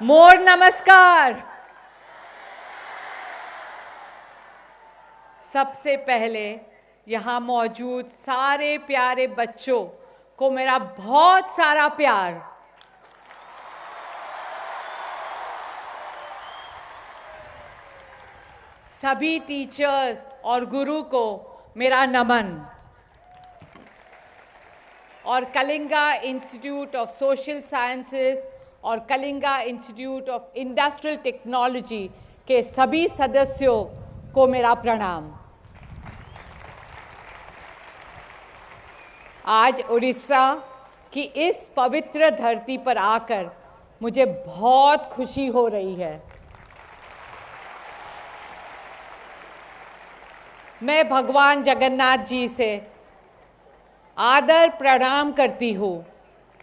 मोर नमस्कार। सबसे पहले यहाँ मौजूद सारे प्यारे बच्चों को मेरा बहुत सारा प्यार। सभी टीचर्स और गुरु को मेरा नमन और Kalinga institute of social sciences और Kalinga institute of industrial technology के सभी सदस्यों को मेरा प्रणाम। आज उड़ीसा की इस पवित्र धरती पर आकर मुझे बहुत खुशी हो रही है। मैं भगवान जगन्नाथ जी से आदर प्रणाम करती हूँ।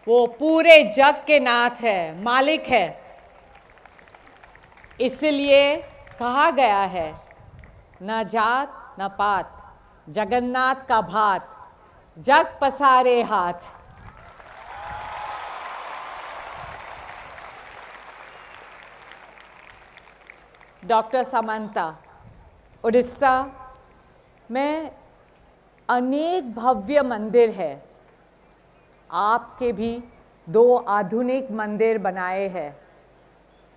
वो पूरे जग के नाथ है, मालिक है। इसलिए कहा गया है, न जात न पात, जगन्नाथ का भात, जग पसारे हाथ। डॉक्टर समंता, उड़ीसा में अनेक भव्य मंदिर है। आपके भी 2 आधुनिक मंदिर बनाए हैं,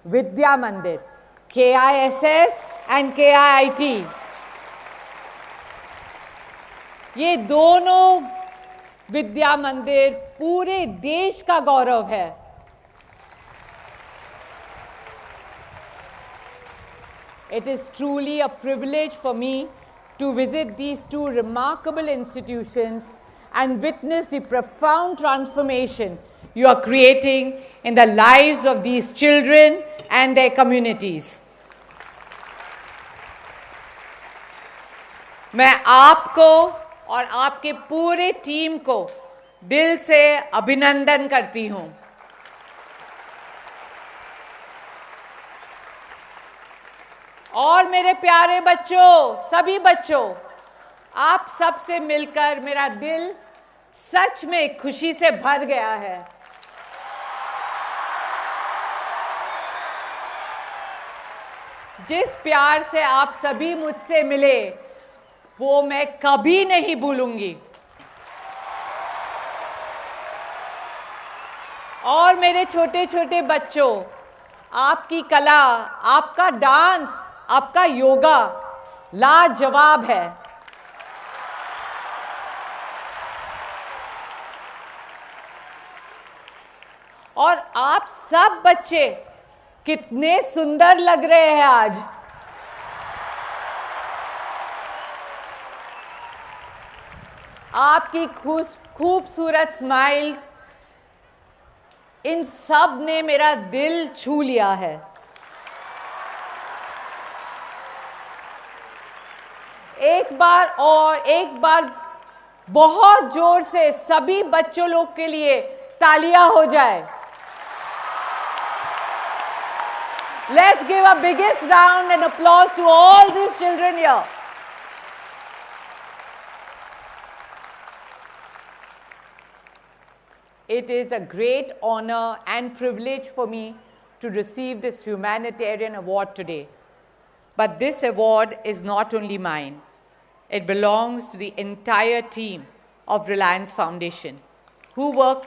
विद्या मंदिर KISS एंड KIIT। ये दोनों विद्या मंदिर पूरे देश का गौरव है। It is truly a privilege for me to visit these 2 remarkable institutions and witness the profound transformation you are creating in the lives of these children and their communities. मैं आपको और आपके पूरे टीम को दिल से अभिनंदन करती हूं। और मेरे प्यारे बच्चों, सभी बच्चों, आप सबसे मिलकर मेरा दिल सच में खुशी से भर गया है। जिस प्यार से आप सभी मुझसे मिले वो मैं कभी नहीं भूलूंगी। और मेरे छोटे छोटे बच्चों, आपकी कला, आपका डांस, आपका योगा लाजवाब है। और आप सब बच्चे कितने सुंदर लग रहे हैं आज। आपकी खूबसूरत स्माइल्स, इन सब ने मेरा दिल छू लिया है। एक बार बहुत जोर से सभी बच्चों लोग के लिए तालियां हो जाए। Let's give a biggest round and applause to all these children here. It is a great honor and privilege for me to receive this humanitarian award today. But this award is not only mine. It belongs to the entire team of Reliance Foundation, who work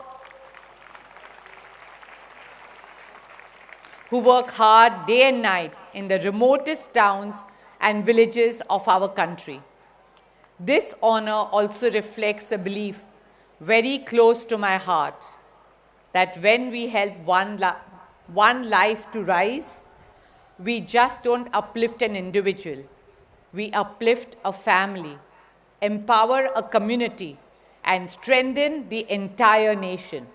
hard day and night in the remotest towns and villages of our country. This honor also reflects a belief very close to my heart, that when we help one life to rise, we just don't uplift an individual. We uplift a family, empower a community, and strengthen the entire nation.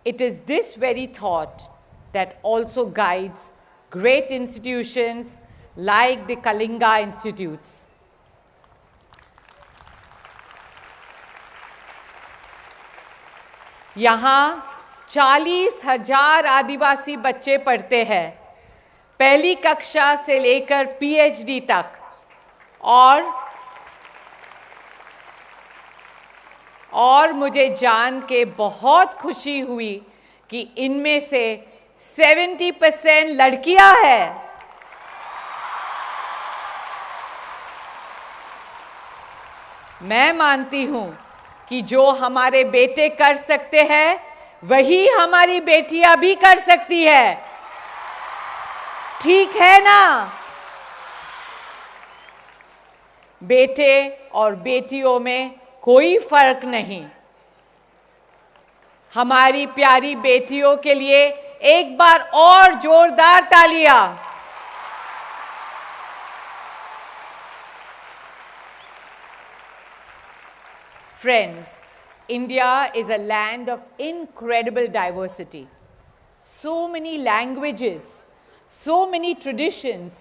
It is this very thought that also guides great institutions like the Kalinga Institutes. यहाँ 40,000 आदिवासी बच्चे पढ़ते हैं, पहली कक्षा से लेकर PhD तक। और मुझे जान के बहुत खुशी हुई कि इनमें से 70% लड़कियां हैं। मैं मानती हूं कि जो हमारे बेटे कर सकते हैं वही हमारी बेटियां भी कर सकती है। ठीक है ना? बेटे और बेटियों में कोई फर्क नहीं। हमारी प्यारी बेटियों के लिए एक बार और जोरदार तालियां। Friends, India is a land of incredible diversity. So many languages, so many traditions,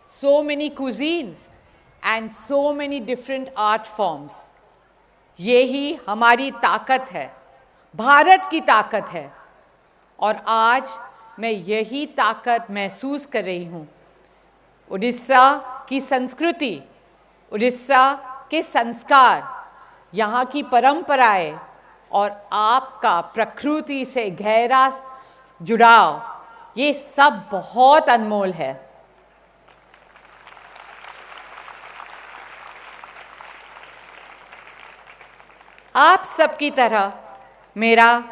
so many cuisines, and so many different art forms. यही हमारी ताकत है, भारत की ताकत है। और आज मैं यही ताकत महसूस कर रही हूँ। उड़ीसा की संस्कृति, उड़ीसा के संस्कार, यहाँ की परंपराएं और आपका प्रकृति से गहरा जुड़ाव, ये सब बहुत अनमोल है। आप सबकी तरह मेरा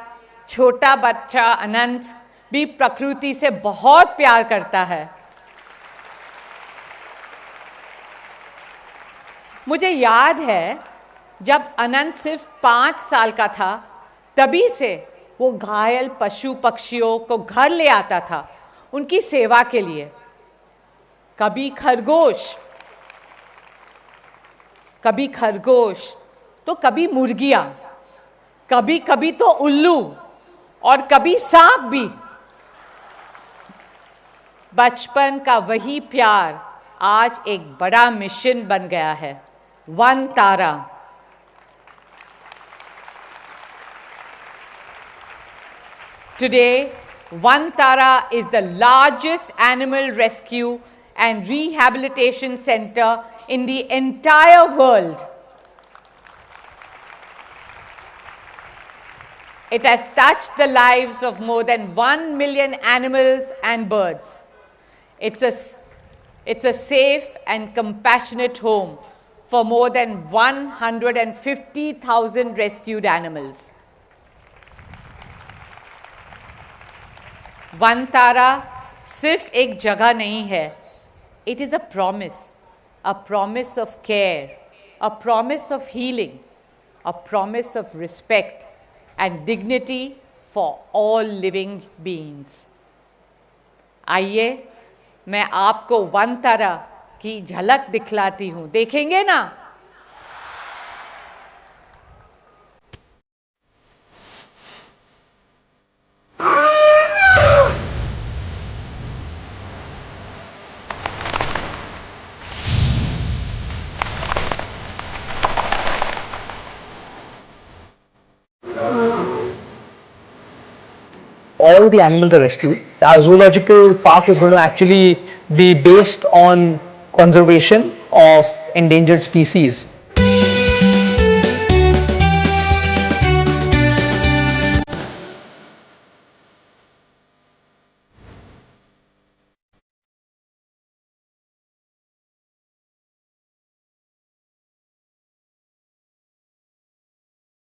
छोटा बच्चा अनंत भी प्रकृति से बहुत प्यार करता है। मुझे याद है जब अनंत सिर्फ 5 साल का था, तभी से वो घायल पशु पक्षियों को घर ले आता था उनकी सेवा के लिए। कभी खरगोश तो कभी मुर्गियां, कभी कभी तो उल्लू और कभी सांप भी। बचपन का वही प्यार आज एक बड़ा मिशन बन गया है, one Tara. Today, One Tara is the largest animal rescue and rehabilitation center in the entire world. It has touched the lives of more than 1 million animals and birds. It's a safe and compassionate home for more than 150,000 rescued animals. One तारा सिर्फ एक जगह नहीं है, it is a promise of care, a promise of healing, a promise of respect and dignity for all living beings. आइए मैं आपको one तारा की झलक दिखलाती हूँ, देखेंगे ना? All the animals are rescued. Our zoological park is going to actually be based on conservation of endangered species.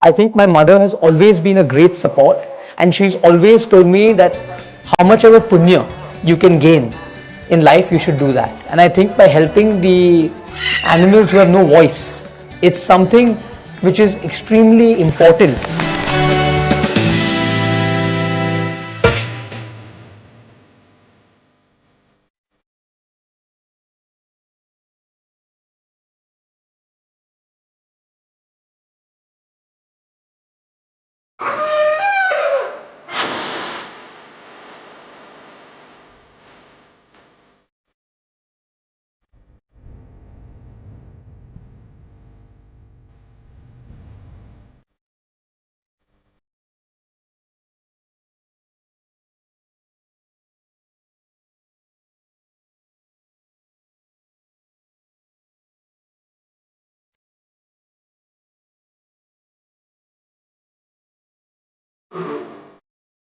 I think my mother has always been a great support, and she's always told me that how much ever punya you can gain in life, you should do that. And I think by helping the animals who have no voice, it's something which is extremely important.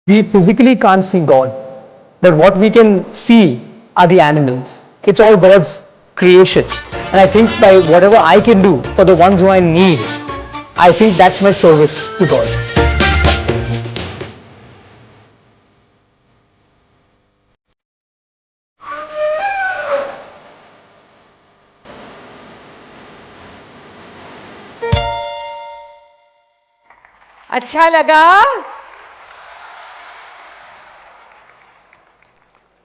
We physically can't see God, that what we can see are the animals. It's all God's creation. And I think by whatever I can do for the ones who I need, I think that's my service to God. अच्छा लगा?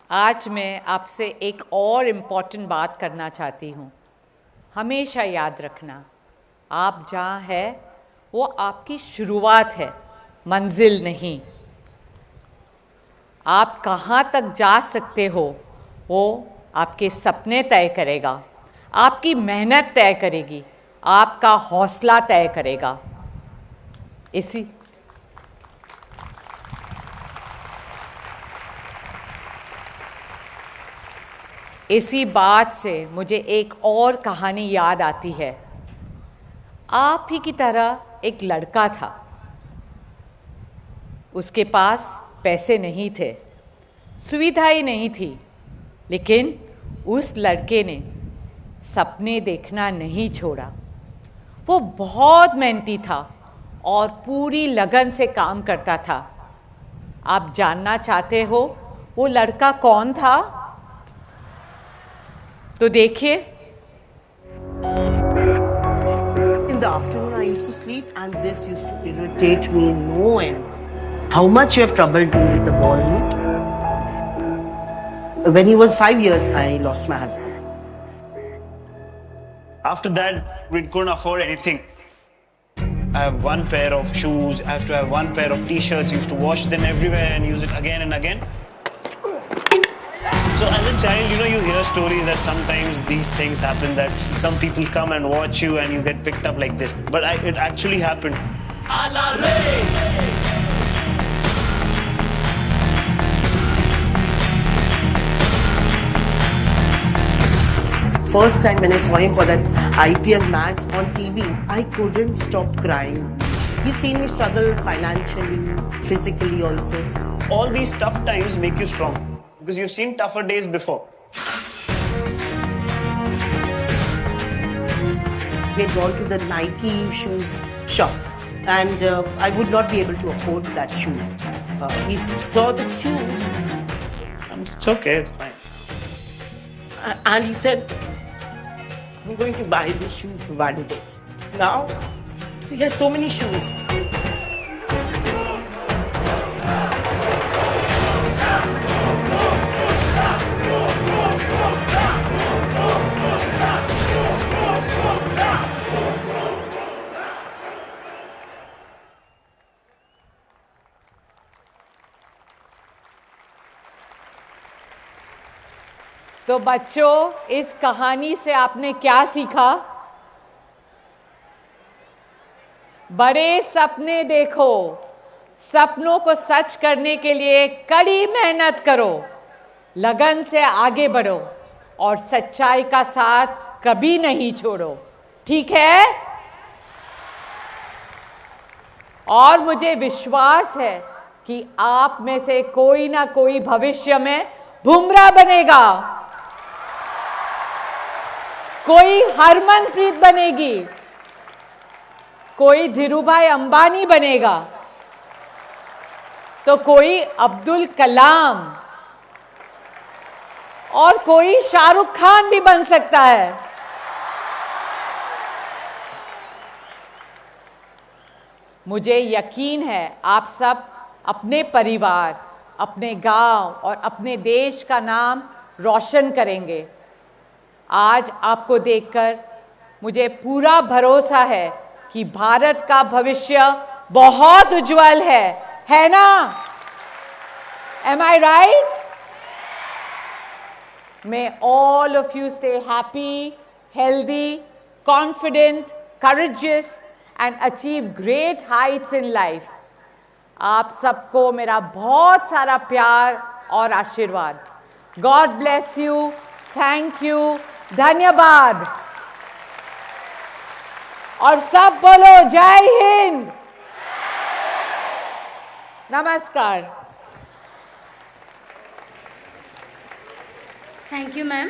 आज मैं आपसे एक और important बात करना चाहती हूँ. हमेशा याद रखना, आप जहाँ है वो आपकी शुरुआत है, मंजिल नहीं. आप कहाँ तक जा सकते हो वो आपके सपने तय करेगा, आपकी मेहनत तय करेगी, आपका हौसला तय करेगा. इसी बात से मुझे एक और कहानी याद आती है. आप ही की तरह एक लड़का था. उसके पास पैसे नहीं थे, सुविधाएं नहीं थी, लेकिन उस लड़के ने सपने देखना नहीं छोड़ा. वो बहुत मेहनती था और पूरी लगन से काम करता था. आप जानना चाहते हो वो लड़का कौन था? तो देखिए. In the afternoon, I used to sleep, and this used to irritate me no end. How much you have troubled me with the ball? When he was 5 years, I lost my husband. After that, we couldn't afford anything. I have one pair of shoes, I have to have one pair of t-shirts, used to wash them everywhere and use it again and again. So as a child, you hear stories that sometimes these things happen, that some people come and watch you and you get picked up like this. But it actually happened. First time when I saw him for that IPL match on TV, I couldn't stop crying. He's seen me struggle financially, physically also. All these tough times make you strong because you've seen tougher days before. We had gone to the Nike shoes shop, and I would not be able to afford that shoes. He saw the shoes. It's okay, it's fine. And he said, I'm going to buy these shoes one day. Now, so he has so many shoes. तो बच्चों, इस कहानी से आपने क्या सीखा? बड़े सपने देखो, सपनों को सच करने के लिए कड़ी मेहनत करो, लगन से आगे बढ़ो और सच्चाई का साथ कभी नहीं छोड़ो. ठीक है? और मुझे विश्वास है कि आप में से कोई ना कोई भविष्य में बुमराह बनेगा, कोई हरमनप्रीत बनेगी, कोई धीरूभाई अंबानी बनेगा, तो कोई अब्दुल कलाम और कोई शाहरुख खान भी बन सकता है. मुझे यकीन है आप सब अपने परिवार, अपने गांव और अपने देश का नाम रोशन करेंगे. आज आपको देखकर मुझे पूरा भरोसा है कि भारत का भविष्य बहुत उज्जवल है ना? Am I right? May all of you stay happy, healthy, confident, courageous and achieve great heights in life. आप सबको मेरा बहुत सारा प्यार और आशीर्वाद. God bless you. Thank you. धन्यवाद. और सब बोलो जय हिंद. नमस्कार. Thank you, ma'am.